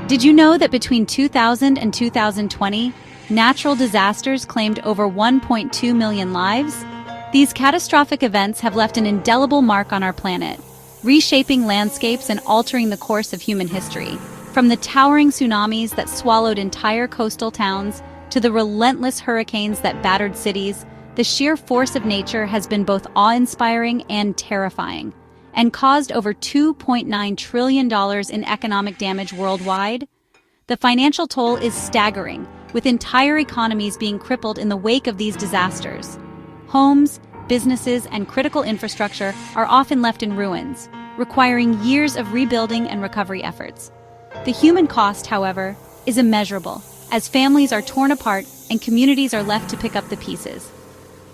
Did you know that between 2000 and 2020, natural disasters claimed over 1.2 million lives? These catastrophic events have left an indelible mark on our planet, reshaping landscapes and altering the course of human history. From the towering tsunamis that swallowed entire coastal towns to the relentless hurricanes that battered cities, the sheer force of nature has been both awe-inspiring and terrifying, and caused over $2.9 trillion in economic damage worldwide. The financial toll is staggering, with entire economies being crippled in the wake of these disasters. Homes, businesses, and critical infrastructure are often left in ruins, requiring years of rebuilding and recovery efforts. The human cost, however, is immeasurable, as families are torn apart and communities are left to pick up the pieces.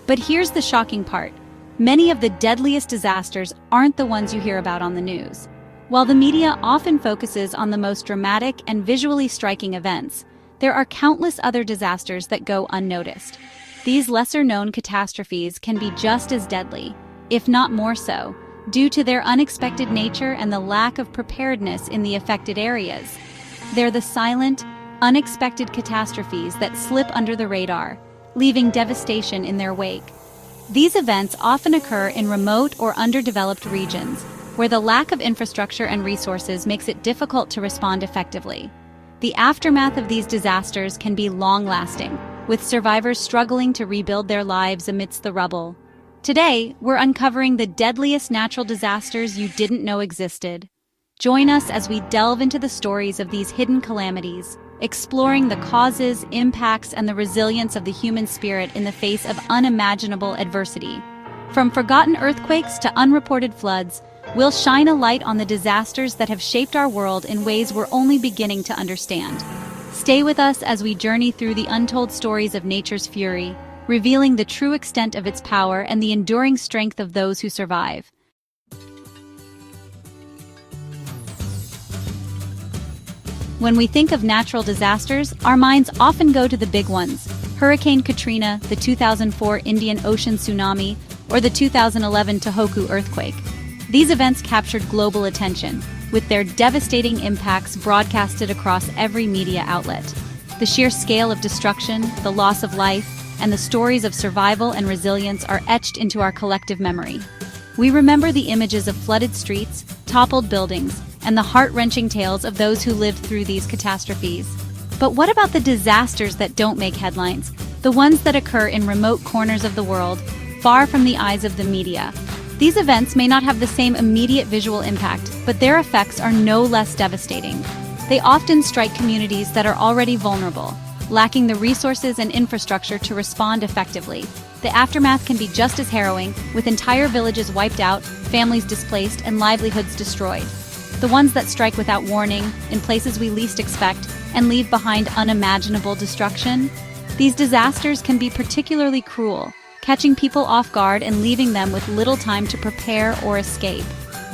But here's the shocking part. Many of the deadliest disasters aren't the ones you hear about on the news. While the media often focuses on the most dramatic and visually striking events, there are countless other disasters that go unnoticed. These lesser-known catastrophes can be just as deadly, if not more so, due to their unexpected nature and the lack of preparedness in the affected areas. They're the silent, unexpected catastrophes that slip under the radar, leaving devastation in their wake. These events often occur in remote or underdeveloped regions, where the lack of infrastructure and resources makes it difficult to respond effectively. The aftermath of these disasters can be long-lasting, with survivors struggling to rebuild their lives amidst the rubble. Today, we're uncovering the deadliest natural disasters you didn't know existed. Join us as we delve into the stories of these hidden calamities, exploring the causes, impacts, and the resilience of the human spirit in the face of unimaginable adversity. From forgotten earthquakes to unreported floods, we'll shine a light on the disasters that have shaped our world in ways we're only beginning to understand. Stay with us as we journey through the untold stories of nature's fury, revealing the true extent of its power and the enduring strength of those who survive. When we think of natural disasters, our minds often go to the big ones: Hurricane Katrina, the 2004 Indian Ocean tsunami, or the 2011 Tohoku earthquake. These events captured global attention, with their devastating impacts broadcasted across every media outlet. The sheer scale of destruction, the loss of life, and the stories of survival and resilience are etched into our collective memory. We remember the images of flooded streets, toppled buildings, and the heart-wrenching tales of those who lived through these catastrophes. But what about the disasters that don't make headlines? The ones that occur in remote corners of the world, far from the eyes of the media. These events may not have the same immediate visual impact, but their effects are no less devastating. They often strike communities that are already vulnerable, lacking the resources and infrastructure to respond effectively. The aftermath can be just as harrowing, with entire villages wiped out, families displaced, and livelihoods destroyed. The ones that strike without warning, in places we least expect, and leave behind unimaginable destruction. These disasters can be particularly cruel, catching people off guard and leaving them with little time to prepare or escape.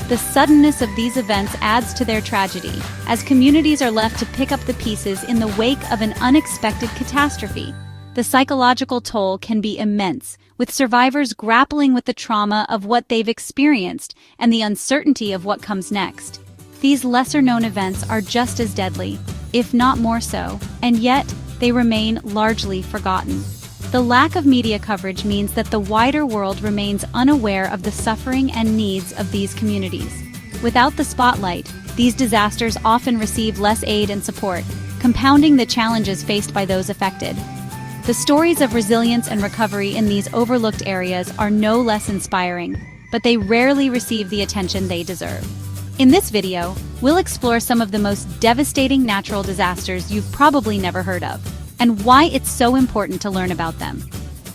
The suddenness of these events adds to their tragedy, as communities are left to pick up the pieces in the wake of an unexpected catastrophe. The psychological toll can be immense, with survivors grappling with the trauma of what they've experienced and the uncertainty of what comes next. These lesser-known events are just as deadly, if not more so, and yet they remain largely forgotten. The lack of media coverage means that the wider world remains unaware of the suffering and needs of these communities. Without the spotlight, these disasters often receive less aid and support, compounding the challenges faced by those affected. The stories of resilience and recovery in these overlooked areas are no less inspiring, but they rarely receive the attention they deserve. In this video, we'll explore some of the most devastating natural disasters you've probably never heard of, and why it's so important to learn about them.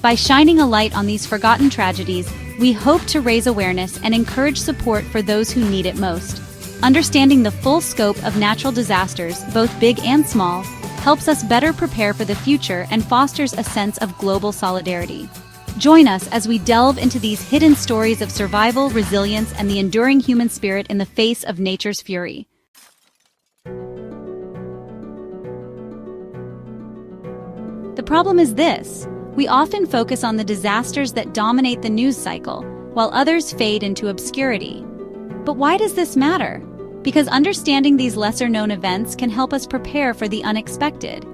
By shining a light on these forgotten tragedies, we hope to raise awareness and encourage support for those who need it most. Understanding the full scope of natural disasters, both big and small, helps us better prepare for the future and fosters a sense of global solidarity. Join us as we delve into these hidden stories of survival, resilience, and the enduring human spirit in the face of nature's fury. The problem is this: we often focus on the disasters that dominate the news cycle, while others fade into obscurity. But why does this matter? because understanding these lesser-known events can help us prepare for the unexpected.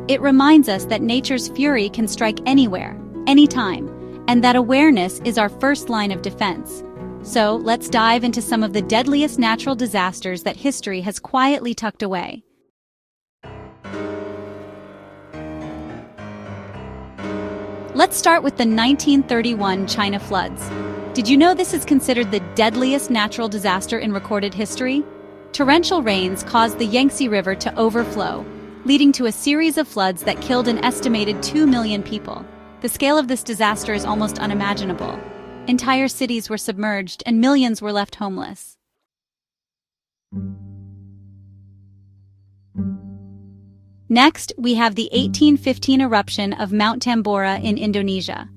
It reminds us that nature's fury can strike anywhere, anytime, and that awareness is our first line of defense. So, let's dive into some of the deadliest natural disasters that history has quietly tucked away. Let's start with the 1931 China floods. Did you know this is considered the deadliest natural disaster in recorded history? Torrential rains caused the Yangtze River to overflow, leading to a series of floods that killed an estimated 2 million people. The scale of this disaster is almost unimaginable. Entire cities were submerged and millions were left homeless. Next, we have the 1815 eruption of Mount Tambora in Indonesia.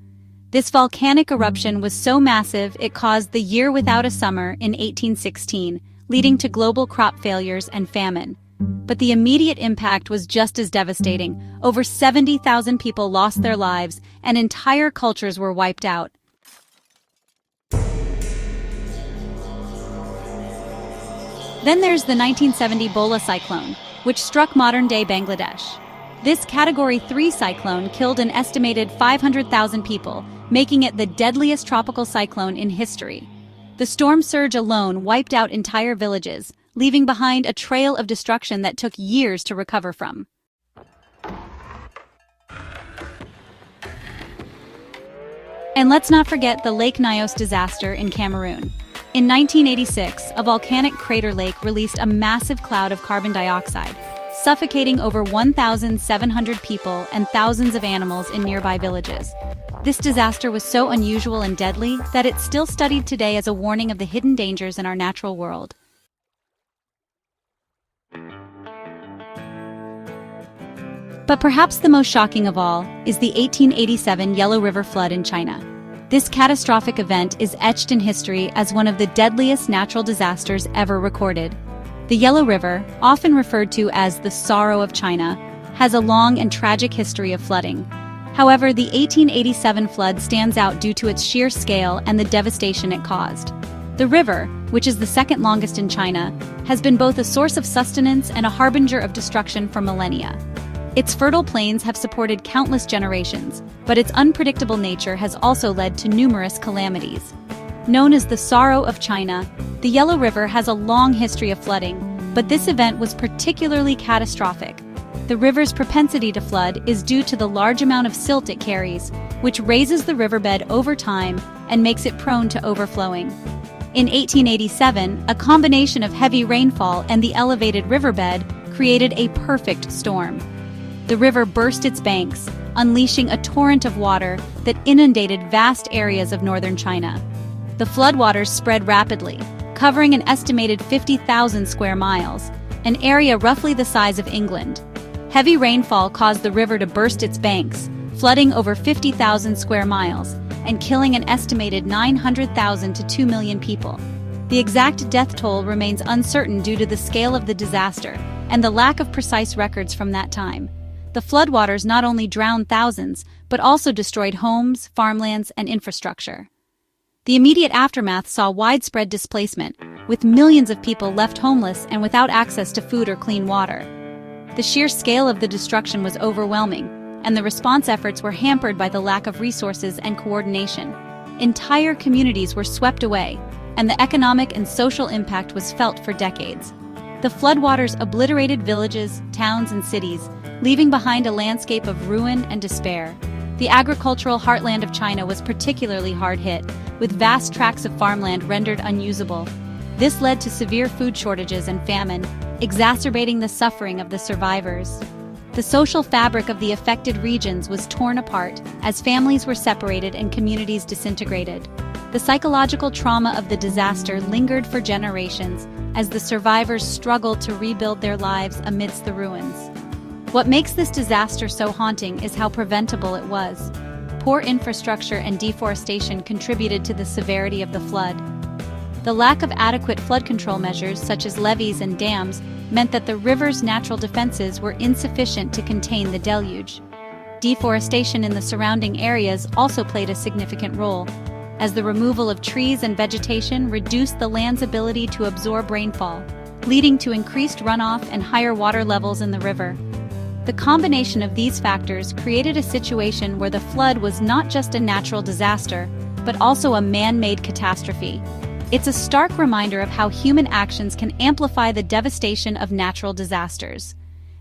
This volcanic eruption was so massive it caused the year without a summer in 1816, leading to global crop failures and famine. But the immediate impact was just as devastating. Over 70,000 people lost their lives, and entire cultures were wiped out. Then there's the 1970 Bhola Cyclone, which struck modern-day Bangladesh. This Category 3 cyclone killed an estimated 500,000 people, making it the deadliest tropical cyclone in history. The storm surge alone wiped out entire villages, leaving behind a trail of destruction that took years to recover from. And let's not forget the Lake Nyos disaster in Cameroon. In 1986, a volcanic crater lake released a massive cloud of carbon dioxide, suffocating over 1,700 people and thousands of animals in nearby villages. This disaster was so unusual and deadly that it's still studied today as a warning of the hidden dangers in our natural world. But perhaps the most shocking of all is the 1887 Yellow River flood in China. This catastrophic event is etched in history as one of the deadliest natural disasters ever recorded. The Yellow River, often referred to as the Sorrow of China, has a long and tragic history of flooding. However, the 1887 flood stands out due to its sheer scale and the devastation it caused. The river, which is the second longest in China, has been both a source of sustenance and a harbinger of destruction for millennia. Its fertile plains have supported countless generations, but its unpredictable nature has also led to numerous calamities. Known as the Sorrow of China, the Yellow River has a long history of flooding, but this event was particularly catastrophic. The river's propensity to flood is due to the large amount of silt it carries, which raises the riverbed over time and makes it prone to overflowing. In 1887, a combination of heavy rainfall and the elevated riverbed created a perfect storm. The river burst its banks, unleashing a torrent of water that inundated vast areas of northern China. The floodwaters spread rapidly, covering an estimated 50,000 square miles, an area roughly the size of England. Heavy rainfall caused the river to burst its banks, flooding over 50,000 square miles, and killing an estimated 900,000 to 2 million people. The exact death toll remains uncertain due to the scale of the disaster and the lack of precise records from that time. The floodwaters not only drowned thousands, but also destroyed homes, farmlands, and infrastructure. The immediate aftermath saw widespread displacement, with millions of people left homeless and without access to food or clean water. The sheer scale of the destruction was overwhelming, and the response efforts were hampered by the lack of resources and coordination. Entire communities were swept away, and the economic and social impact was felt for decades. The floodwaters obliterated villages, towns, and cities, leaving behind a landscape of ruin and despair. The agricultural heartland of China was particularly hard hit, with vast tracts of farmland rendered unusable. This led to severe food shortages and famine, exacerbating the suffering of the survivors. The social fabric of the affected regions was torn apart as families were separated and communities disintegrated. The psychological trauma of the disaster lingered for generations as the survivors struggled to rebuild their lives amidst the ruins. What makes this disaster so haunting is how preventable it was. Poor infrastructure and deforestation contributed to the severity of the flood. The lack of adequate flood control measures, such as levees and dams, meant that the river's natural defenses were insufficient to contain the deluge. Deforestation in the surrounding areas also played a significant role, as the removal of trees and vegetation reduced the land's ability to absorb rainfall. leading to increased runoff and higher water levels in the river. The combination of these factors created a situation where the flood was not just a natural disaster, but also a man-made catastrophe. It's a stark reminder of how human actions can amplify the devastation of natural disasters.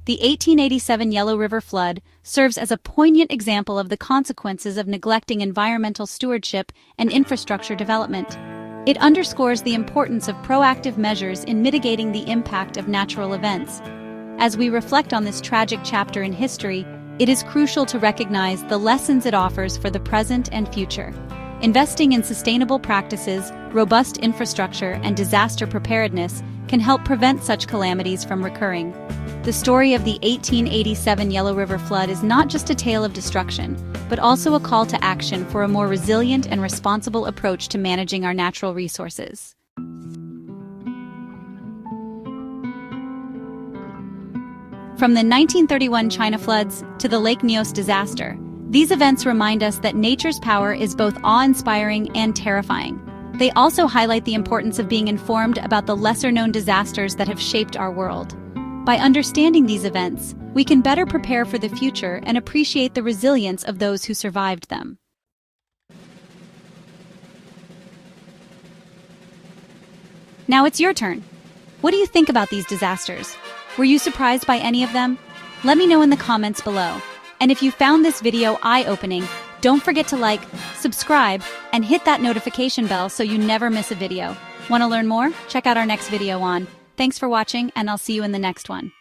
The 1887 Yellow River flood serves as a poignant example of the consequences of neglecting environmental stewardship and infrastructure development. It underscores the importance of proactive measures in mitigating the impact of natural events. As we reflect on this tragic chapter in history, it is crucial to recognize the lessons it offers for the present and future. Investing in sustainable practices, robust infrastructure, and disaster preparedness can help prevent such calamities from recurring. The story of the 1887 Yellow River flood is not just a tale of destruction, but also a call to action for a more resilient and responsible approach to managing our natural resources. From the 1931 China floods to the Lake Nyos disaster, these events remind us that nature's power is both awe-inspiring and terrifying. They also highlight the importance of being informed about the lesser-known disasters that have shaped our world. By understanding these events, we can better prepare for the future and appreciate the resilience of those who survived them. Now it's your turn. What do you think about these disasters? Were you surprised by any of them? Let me know in the comments below. And if you found this video eye-opening, don't forget to like, subscribe, and hit that notification bell so you never miss a video. Want to learn more? Check out our next video on. Thanks for watching, and I'll see you in the next one.